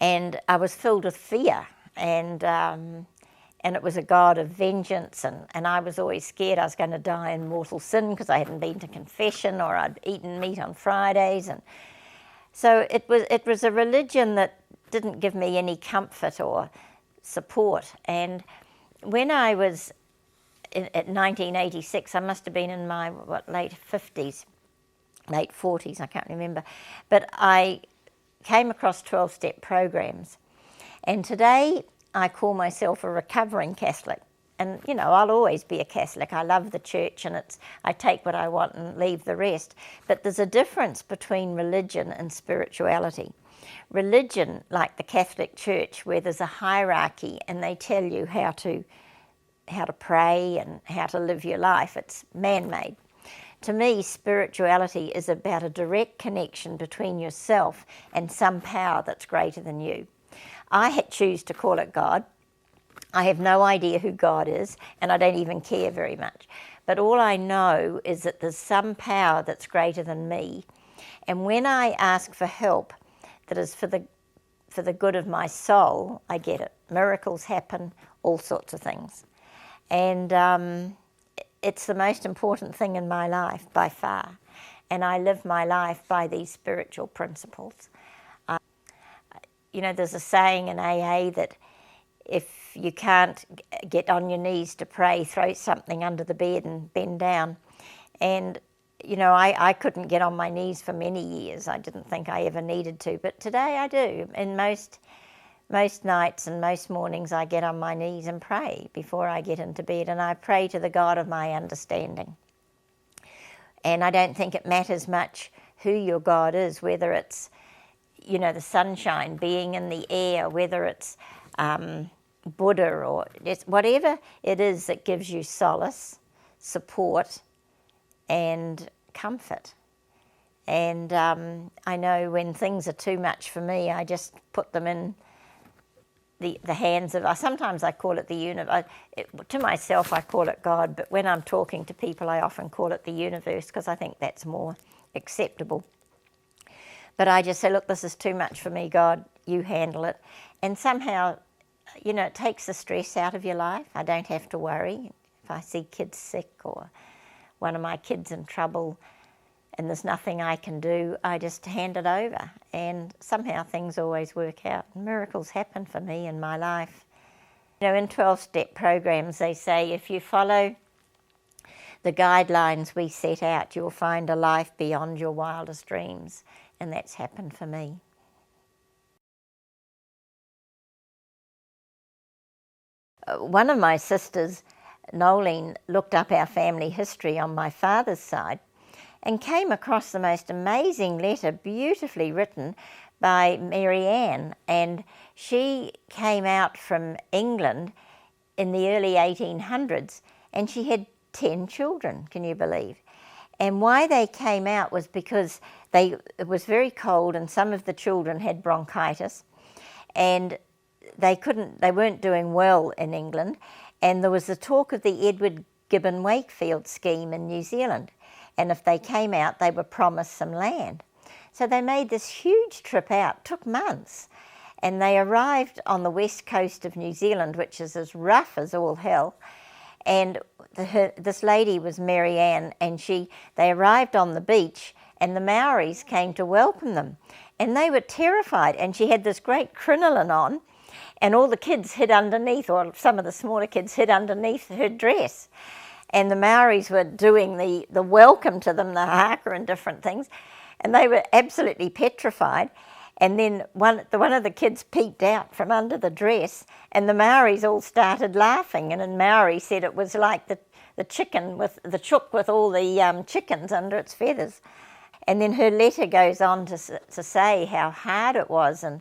and I was filled with fear, and it was a God of vengeance, and I was always scared I was going to die in mortal sin because I hadn't been to confession, or I'd eaten meat on Fridays. And so it was a religion that didn't give me any comfort or support. And when I was at 1986, I must have been in my late 40s, I can't remember, but I came across 12-step programs, and today I call myself a recovering Catholic. And you know, I'll always be a Catholic. I love the church, and I take what I want and leave the rest. But there's a difference between religion and spirituality. Religion, like the Catholic Church, where there's a hierarchy and they tell you how to pray and how to live your life, it's man-made. To me, spirituality is about a direct connection between yourself and some power that's greater than you. I choose to call it God. I have no idea who God is, and I don't even care very much. But all I know is that there's some power that's greater than me. And when I ask for help that is for the good of my soul, I get it. Miracles happen, all sorts of things. And it's the most important thing in my life by far. And I live my life by these spiritual principles. You know, there's a saying in AA that if you can't get on your knees to pray, throw something under the bed and bend down. And, you know, I couldn't get on my knees for many years. I didn't think I ever needed to, but today I do. And most nights and most mornings I get on my knees and pray before I get into bed, and I pray to the God of my understanding. And I don't think it matters much who your God is, whether it's, you know, the sunshine, being in the air, whether it's Buddha, or it's whatever it is that gives you solace, support, and comfort. And I know when things are too much for me, I just put them in the hands of, sometimes I call it the universe. To myself I call it God, but when I'm talking to people I often call it the universe, because I think that's more acceptable. But I just say, look, this is too much for me, God, you handle it. And somehow, you know, it takes the stress out of your life. I don't have to worry. If I see kids sick or one of my kids in trouble and there's nothing I can do, I just hand it over. And somehow things always work out. Miracles happen for me in my life. You know, in 12-step programs, they say if you follow the guidelines we set out, you'll find a life beyond your wildest dreams. And that's happened for me. One of my sisters, Nolene, looked up our family history on my father's side and came across the most amazing letter, beautifully written by Mary Ann. And she came out from England in the early 1800s, and she had 10 children, can you believe? And why they came out was because it was very cold and some of the children had bronchitis, and they weren't doing well in England, and there was the talk of the Edward Gibbon Wakefield scheme in New Zealand, and if they came out they were promised some land. So they made this huge trip out, took months, and they arrived on the west coast of New Zealand, which is as rough as all hell. And this lady was Mary Ann, and they arrived on the beach, and the Maoris came to welcome them. And they were terrified, and she had this great crinoline on, and all the kids hid underneath, or some of the smaller kids hid underneath her dress. And the Maoris were doing the welcome to them, the haka and different things, and they were absolutely petrified. And then one of the kids peeked out from under the dress, and the Maoris all started laughing. And in Maori said it was like the chicken with the chook with all the chickens under its feathers. And then her letter goes on to say how hard it was, and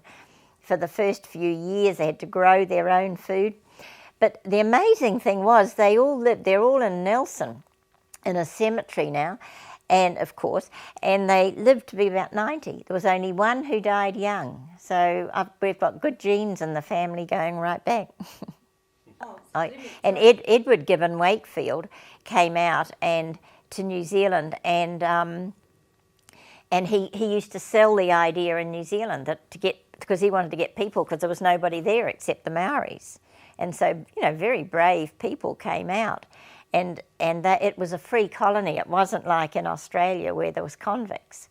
for the first few years they had to grow their own food. But the amazing thing was they're all in Nelson, in a cemetery now, and of course, and they lived to be about 90. There was only one who died young. So we've got good genes in the family going right back. And Edward Gibbon Wakefield came out to New Zealand, and he used to sell the idea in New Zealand because he wanted to get people, because there was nobody there except the Maoris. And so, you know, very brave people came out. And that it was a free colony. It wasn't like in Australia where there was convicts.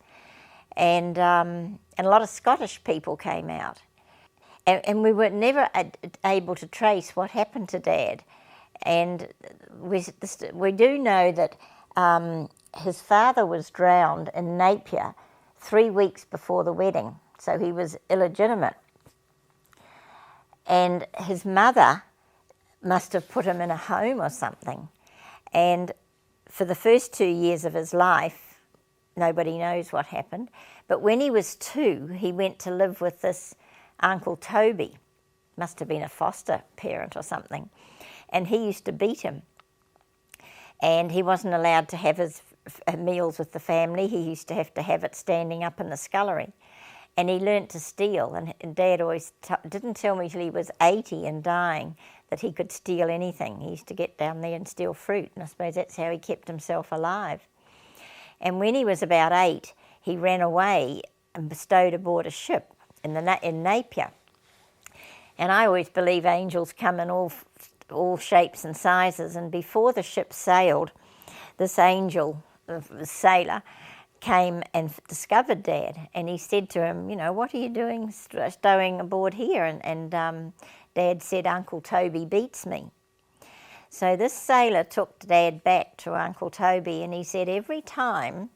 And a lot of Scottish people came out. And we were never able to trace what happened to Dad. And we do know that his father was drowned in Napier 3 weeks before the wedding, so he was illegitimate. And his mother must have put him in a home or something. And for the first 2 years of his life, nobody knows what happened. But when he was 2, he went to live with this Uncle Toby. Must have been a foster parent or something. And he used to beat him. And he wasn't allowed to have his meals with the family. He used to have it standing up in the scullery. And he learnt to steal. And Dad always didn't tell me till he was 80 and dying that he could steal anything. He used to get down there and steal fruit, and I suppose that's how he kept himself alive. And when he was about 8, he ran away and bestowed aboard a ship in Napier. And I always believe angels come in all shapes and sizes. And before the ship sailed, this angel, the sailor, came and discovered Dad. And he said to him, you know, what are you doing stowing aboard here? And Dad said, Uncle Toby beats me. So this sailor took Dad back to Uncle Toby, and he said, every time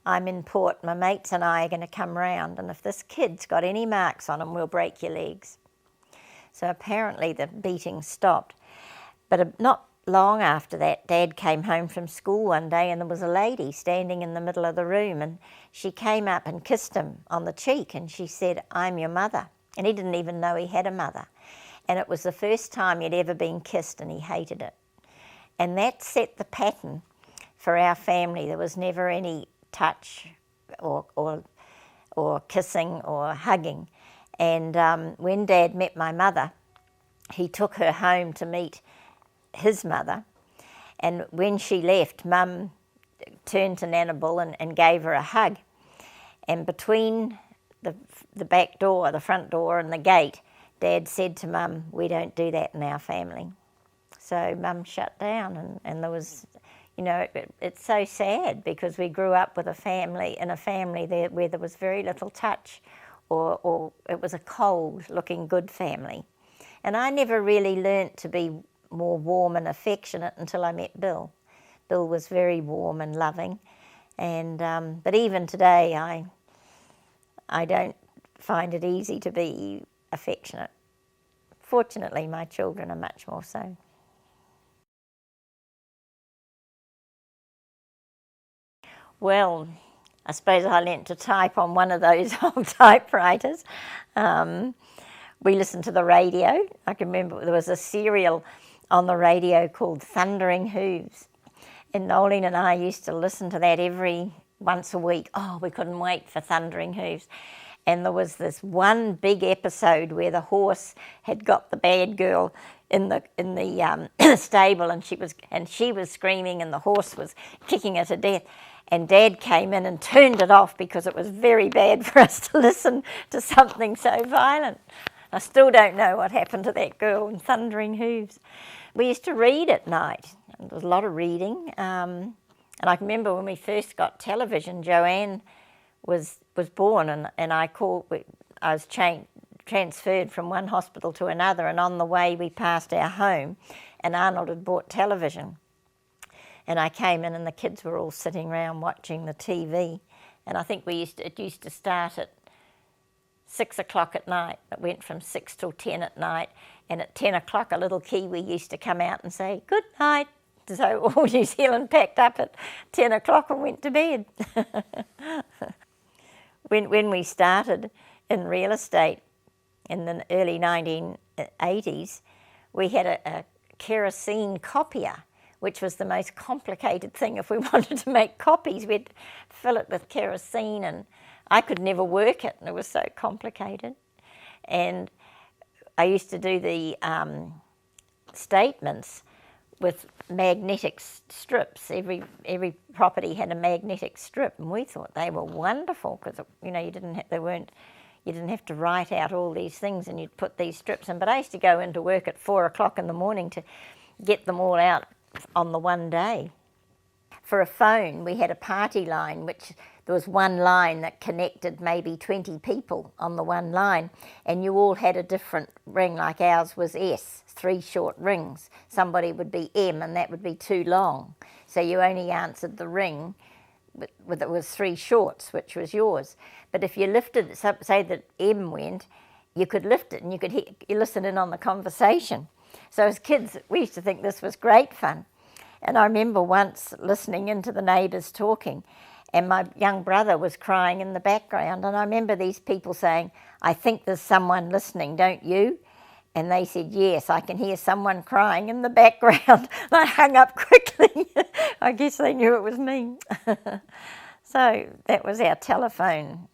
I'm in port, my mates and I are going to come round, and if this kid's got any marks on him, we'll break your legs. So apparently the beating stopped. But not long after that, Dad came home from school one day, and there was a lady standing in the middle of the room, and she came up and kissed him on the cheek, and she said, I'm your mother. And he didn't even know he had a mother. And it was the first time he'd ever been kissed, and he hated it. And that set the pattern for our family. There was never any touch or kissing or hugging. And when Dad met my mother, he took her home to meet his mother. And when she left, Mum turned to Nana Bull and gave her a hug. And between the back door, the front door and the gate, Dad said to Mum, we don't do that in our family. So Mum shut down, and there was, you know, it's so sad because we grew up with a family there where there was very little touch, or it was a cold looking good family. And I never really learnt to be more warm and affectionate until I met Bill. Bill was very warm and loving, and but even today I don't find it easy to be affectionate. Fortunately, my children are much more so. Well, I suppose I learnt to type on one of those old typewriters. We listened to the radio. I can remember there was a serial on the radio called Thundering Hooves. And Nolene and I used to listen to that once a week. Oh, we couldn't wait for Thundering Hooves. And there was this one big episode where the horse had got the bad girl in the stable, and she was screaming, and the horse was kicking her to death. And Dad came in and turned it off because it was very bad for us to listen to something so violent. I still don't know what happened to that girl in Thundering Hooves. We used to read at night. There was a lot of reading. And I can remember when we first got television, Joanne was born, and I was transferred from one hospital to another, and on the way we passed our home, and Arnold had bought television. And I came in, and the kids were all sitting around watching the TV. And I think it used to start at 6 o'clock at night. It went from 6 till 10 at night. And at 10 o'clock, a little Kiwi used to come out and say, good night. So all New Zealand packed up at 10 o'clock and went to bed. When we started in real estate in the early 1980s, we had a kerosene copier, which was the most complicated thing. If we wanted to make copies, we'd fill it with kerosene, and I could never work it, and it was so complicated. And I used to do the statements with magnetic strips. Every property had a magnetic strip, and we thought they were wonderful because, you know, you didn't have to write out all these things, and you'd put these strips in. But I used to go into work at 4 o'clock in the morning to get them all out on the one day. For a phone, we had a party line, which there was one line that connected maybe 20 people on the one line, and you all had a different ring. Like ours was S, 3 short rings. Somebody would be M, and that would be too long. So you only answered the ring with it was 3 shorts, which was yours. But if you lifted, say that M went, you could lift it and you could listen in on the conversation. So as kids, we used to think this was great fun. And I remember once listening into the neighbours talking, and my young brother was crying in the background. And I remember these people saying, I think there's someone listening, don't you? And they said, yes, I can hear someone crying in the background. I hung up quickly. I guess they knew it was me. So that was our telephone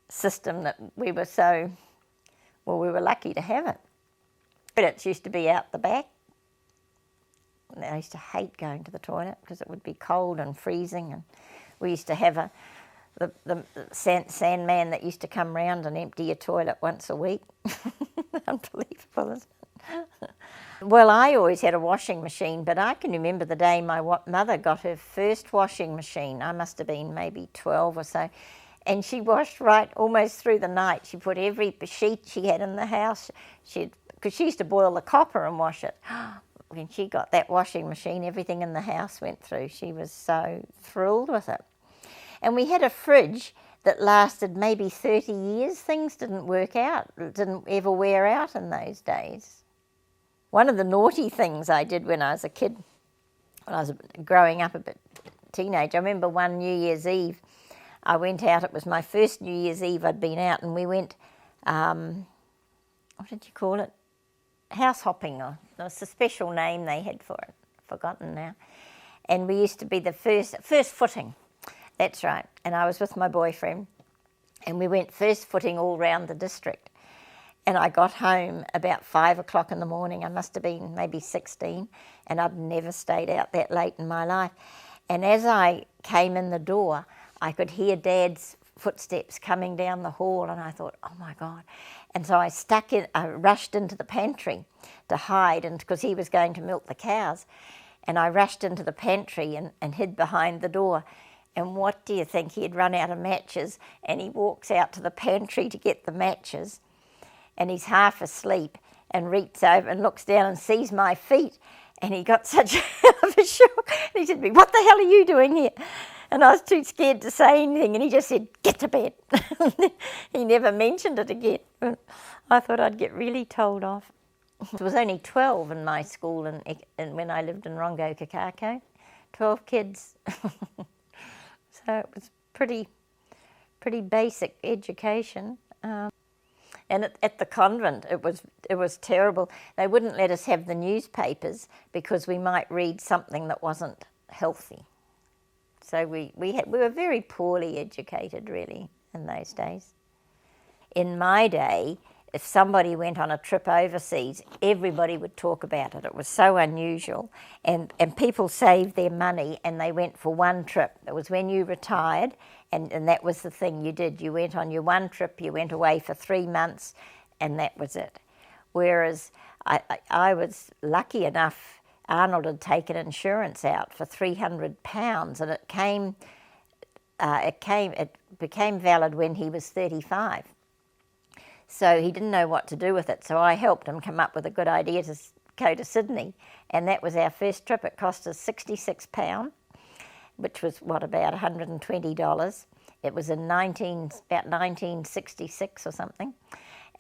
system that we were lucky to have it. Toilets used to be out the back. And I used to hate going to the toilet because it would be cold and freezing, and we used to have the sandman that used to come round and empty your toilet once a week. Unbelievable, isn't it? Well, I always had a washing machine, but I can remember the day my mother got her first washing machine. I must have been maybe 12 or so, and she washed right almost through the night. She put every sheet she had in the house, because she used to boil the copper and wash it. When she got that washing machine, everything in the house went through. She was so thrilled with it. And we had a fridge that lasted maybe 30 years. Things didn't work out, didn't ever wear out in those days. One of the naughty things I did when I was a kid, when I was growing up a bit, teenage, I remember one New Year's Eve, I went out, it was my first New Year's Eve I'd been out, and we went, what did you call it? House hopping, or it's a special name they had for it, forgotten now. And we used to be the first footing, that's right. And I was with my boyfriend, and we went first footing all round the district. And I got home about 5 o'clock in the morning. I must have been maybe 16, and I'd never stayed out that late in my life. And as I came in the door, I could hear Dad's footsteps coming down the hall, and I thought, oh my God. And so I rushed into the pantry to hide, and because he was going to milk the cows. And I rushed into the pantry and hid behind the door. And what do you think? He had run out of matches, and he walks out to the pantry to get the matches, and he's half asleep and reaches over and looks down and sees my feet, and he got such a shock. And he said to me, what the hell are you doing here? And I was too scared to say anything, and he just said, get to bed. He never mentioned it again. I thought I'd get really told off. There was only 12 in my school and when I lived in Rongo Kakako, 12 kids. So it was pretty basic education. And at the convent, it was terrible. They wouldn't let us have the newspapers because we might read something that wasn't healthy. So we were very poorly educated, really, in those days. In my day, if somebody went on a trip overseas, everybody would talk about it. It was so unusual. And people saved their money and they went for one trip. It was when you retired, and that was the thing you did. You went on your one trip, you went away for 3 months, and that was it. Whereas I was lucky enough, Arnold had taken insurance out for £300, and it became valid when he was 35. So he didn't know what to do with it, so I helped him come up with a good idea to go to Sydney, and that was our first trip. It cost us £66, which was, about $120. It was in about 1966 or something,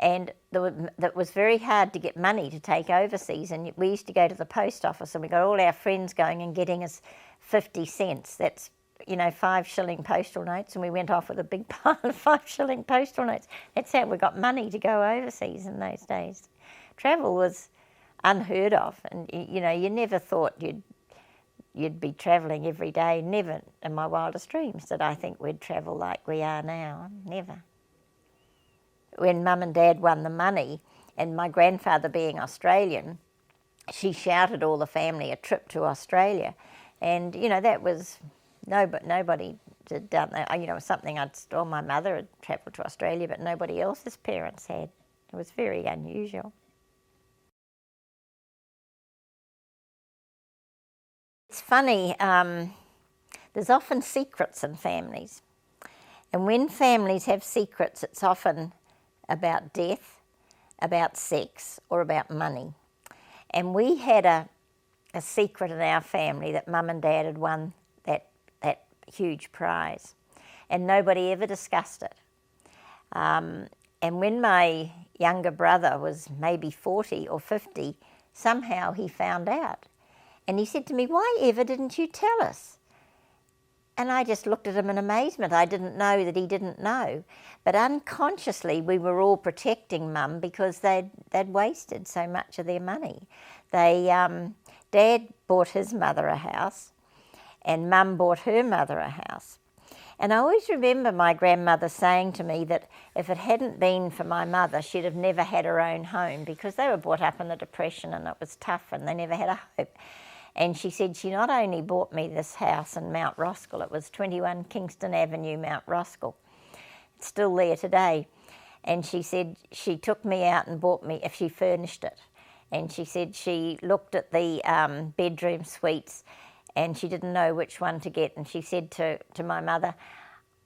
and that was very hard to get money to take overseas, and we used to go to the post office, and we got all our friends going and getting us 50 cents. That's 5 shilling postal notes, and we went off with a big pile of 5 shilling postal notes. That's how we got money to go overseas in those days. Travel was unheard of, and you never thought you'd be travelling every day. Never in my wildest dreams did I think we'd travel like we are now. Never. When Mum and Dad won the money, and my grandfather being Australian, she shouted all the family a trip to Australia, and that was. No, but nobody had done that. It was something my mother had travelled to Australia, but nobody else's parents had. It was very unusual. It's funny, there's often secrets in families. And when families have secrets, it's often about death, about sex, or about money. And we had a secret in our family that Mum and Dad had won that huge prize, and nobody ever discussed it. And when my younger brother was maybe 40 or 50, somehow he found out, and he said to me, "Why ever didn't you tell us?" And I just looked at him in amazement. I didn't know that he didn't know, but unconsciously we were all protecting Mum because they'd wasted so much of their money. Dad bought his mother a house, and Mum bought her mother a house. And I always remember my grandmother saying to me that if it hadn't been for my mother, she'd have never had her own home, because they were brought up in the Depression and it was tough and they never had a home. And she said she not only bought me this house in Mount Roskill, it was 21 Kingston Avenue, Mount Roskill. It's still there today. And she said she took me out and bought me, if she furnished it. And she said she looked at the bedroom suites and she didn't know which one to get. And she said to my mother,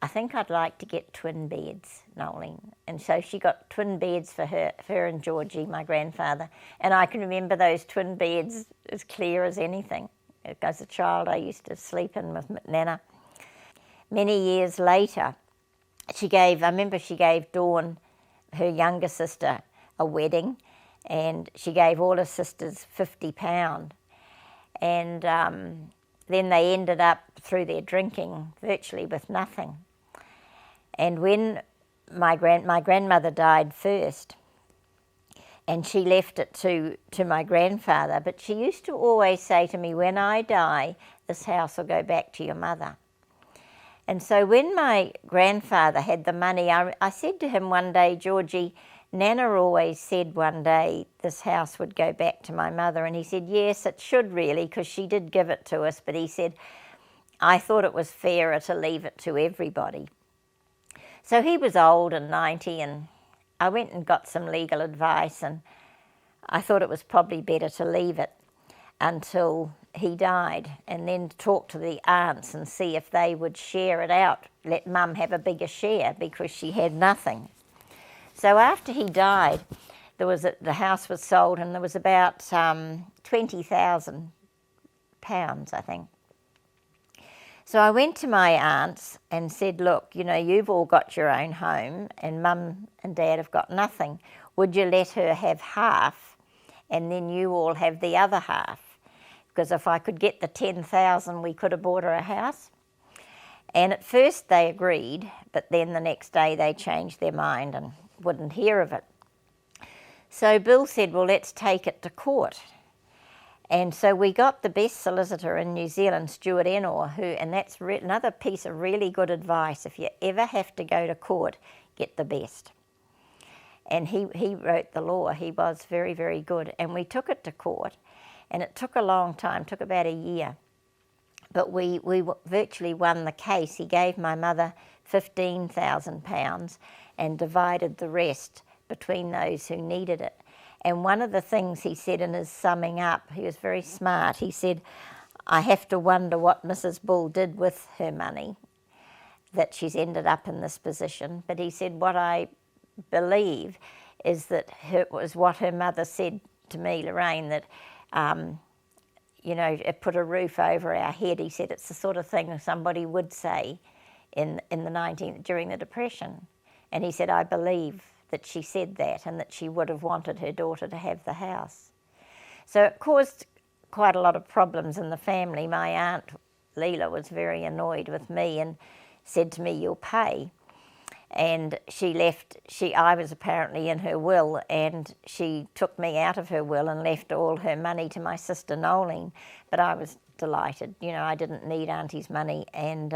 I think I'd like to get twin beds, Noeline. And so she got twin beds for her and Georgie, my grandfather. And I can remember those twin beds as clear as anything. As a child, I used to sleep in with Nana. Many years later, I remember she gave Dawn, her younger sister, a wedding, and she gave all her sisters £50. And then they ended up, through their drinking, virtually with nothing. And when my grandmother died first, and she left it to my grandfather, but she used to always say to me, when I die, this house will go back to your mother. And so when my grandfather had the money, I said to him one day, Georgie, Nana always said one day this house would go back to my mother. And he said, yes, it should really, because she did give it to us. But he said, I thought it was fairer to leave it to everybody. So he was old and 90, and I went and got some legal advice, and I thought it was probably better to leave it until he died, and then talk to the aunts and see if they would share it out, let Mum have a bigger share, because she had nothing. So after he died, the house was sold, and there was about £20,000, I think. So I went to my aunts and said, look, you know, you've all got your own home and Mum and Dad have got nothing. Would you let her have half and then you all have the other half? Because if I could get the 10,000, we could have bought her a house. And at first they agreed, but then the next day they changed their mind and wouldn't hear of it. So Bill said, well, let's take it to court. And so we got the best solicitor in New Zealand, Stuart Enor, and that's another piece of really good advice. If you ever have to go to court, get the best. And he wrote the law. He was very, very good. And we took it to court, and it took a long time, took about a year. But we virtually won the case. He gave my mother £15,000 and divided the rest between those who needed it. And one of the things he said in his summing up, he was very smart, he said, I have to wonder what Mrs. Bull did with her money, that she's ended up in this position. But he said, what I believe is that it was what her mother said to me, Lorraine, that, you know, it put a roof over our head. He said it's the sort of thing somebody would say in the during the Depression. And he said, I believe that she said that and that she would have wanted her daughter to have the house. So it caused quite a lot of problems in the family. My aunt Leela was very annoyed with me and said to me, you'll pay. And she left, I was apparently in her will, and she took me out of her will and left all her money to my sister Noeline. But I was delighted. You know, I didn't need Auntie's money, and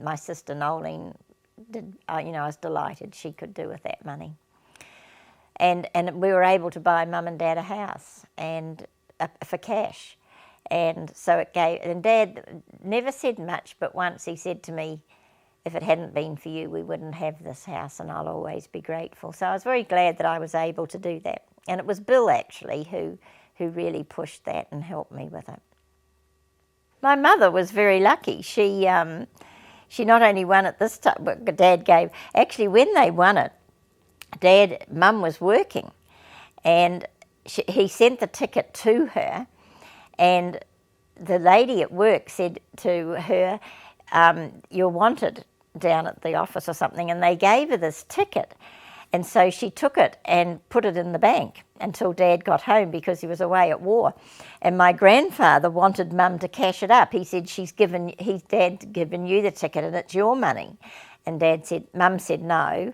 my sister Noeline did, you know, I was delighted she could do with that money. And we were able to buy Mum and Dad a house and for cash. And so it gave, and Dad never said much, but once he said to me, if it hadn't been for you, we wouldn't have this house, and I'll always be grateful. So I was very glad that I was able to do that. And it was Bill, actually, who really pushed that and helped me with it. My mother was very lucky. She not only won it this time, but Dad gave, actually when they won it, Mum was working, and he sent the ticket to her, and the lady at work said to her, you're wanted down at the office or something, and they gave her this ticket. And so she took it and put it in the bank until Dad got home, because he was away at war. And my grandfather wanted Mum to cash it up. He said, Dad's given you the ticket and it's your money. And Mum said, no,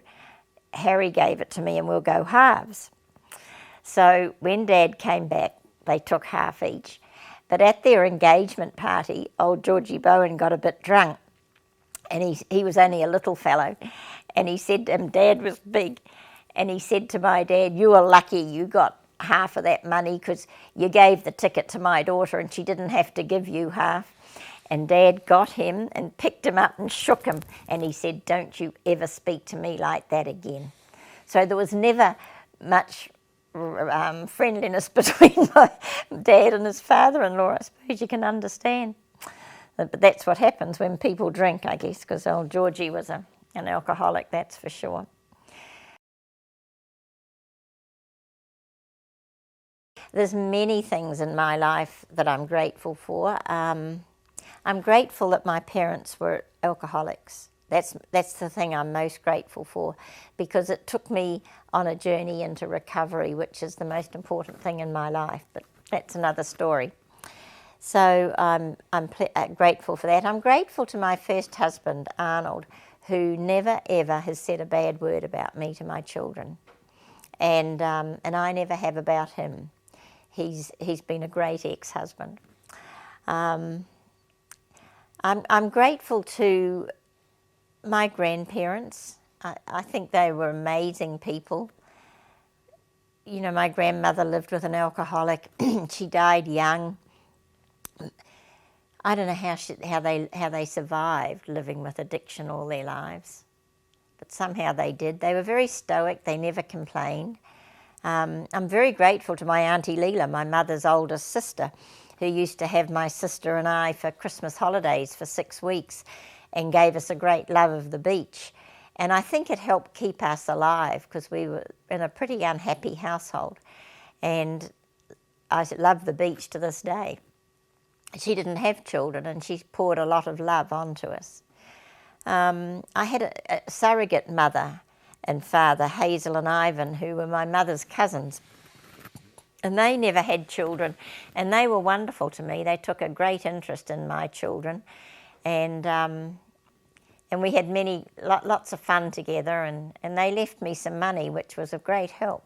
Harry gave it to me and we'll go halves. So when Dad came back, they took half each. But at their engagement party, old Georgie Bowen got a bit drunk, And he was only a little fellow, and he said to him, Dad was big, and he said to my dad, you were lucky you got half of that money because you gave the ticket to my daughter and she didn't have to give you half. And Dad got him and picked him up and shook him, and he said, don't you ever speak to me like that again. So there was never much friendliness between my dad and his father-in-law, I suppose you can understand. But that's what happens when people drink, I guess, because old Georgie was an alcoholic, that's for sure. There's many things in my life that I'm grateful for. I'm grateful that my parents were alcoholics. That's the thing I'm most grateful for, because it took me on a journey into recovery, which is the most important thing in my life, but that's another story. So I'm grateful for that. I'm grateful to my first husband, Arnold, who never ever has said a bad word about me to my children, and I never have about him. He's been a great ex-husband. I'm grateful to my grandparents. I think they were amazing people. You know, my grandmother lived with an alcoholic. She died young. I don't know how they survived living with addiction all their lives, but somehow they did. They were very stoic. They never complained. I'm very grateful to my Auntie Leela, my mother's oldest sister, who used to have my sister and I for Christmas holidays for 6 weeks and gave us a great love of the beach. And I think it helped keep us alive because we were in a pretty unhappy household. And I love the beach to this day. She didn't have children and she poured a lot of love onto us. I had a surrogate mother and father, Hazel and Ivan, who were my mother's cousins. And they never had children, and they were wonderful to me. They took a great interest in my children, and we had lots of fun together, and they left me some money, which was of great help.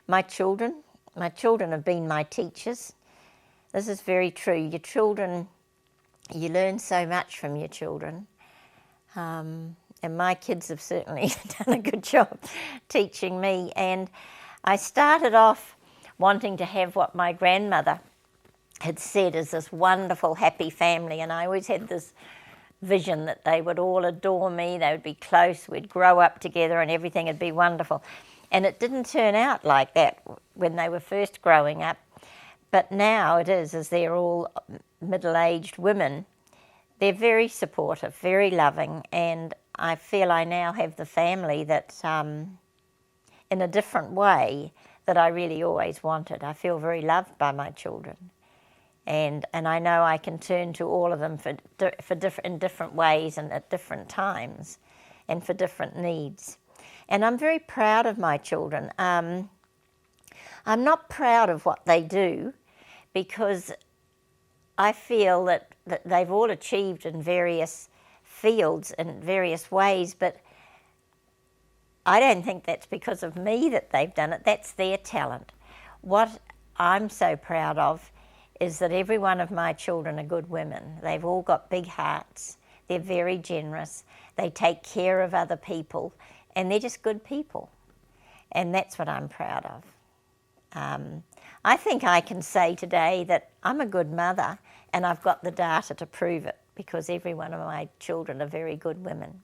My children have been my teachers. This is very true. Your children, you learn so much from your children. And my kids have certainly done a good job teaching me. And I started off wanting to have what my grandmother had said as this wonderful, happy family. And I always had this vision that they would all adore me, they would be close, we'd grow up together and everything would be wonderful. And it didn't turn out like that when they were first growing up. But now it is, as they're all middle-aged women, they're very supportive, very loving, and I feel I now have the family that, in a different way, that I really always wanted. I feel very loved by my children, and I know I can turn to all of them in different ways and at different times, and for different needs. And I'm very proud of my children. I'm not proud of what they do, because I feel that they've all achieved in various fields in various ways, but I don't think that's because of me that they've done it. That's their talent. What I'm so proud of is that every one of my children are good women. They've all got big hearts. They're very generous. They take care of other people, and they're just good people. And that's what I'm proud of. I think I can say today that I'm a good mother, and I've got the data to prove it, because every one of my children are very good women.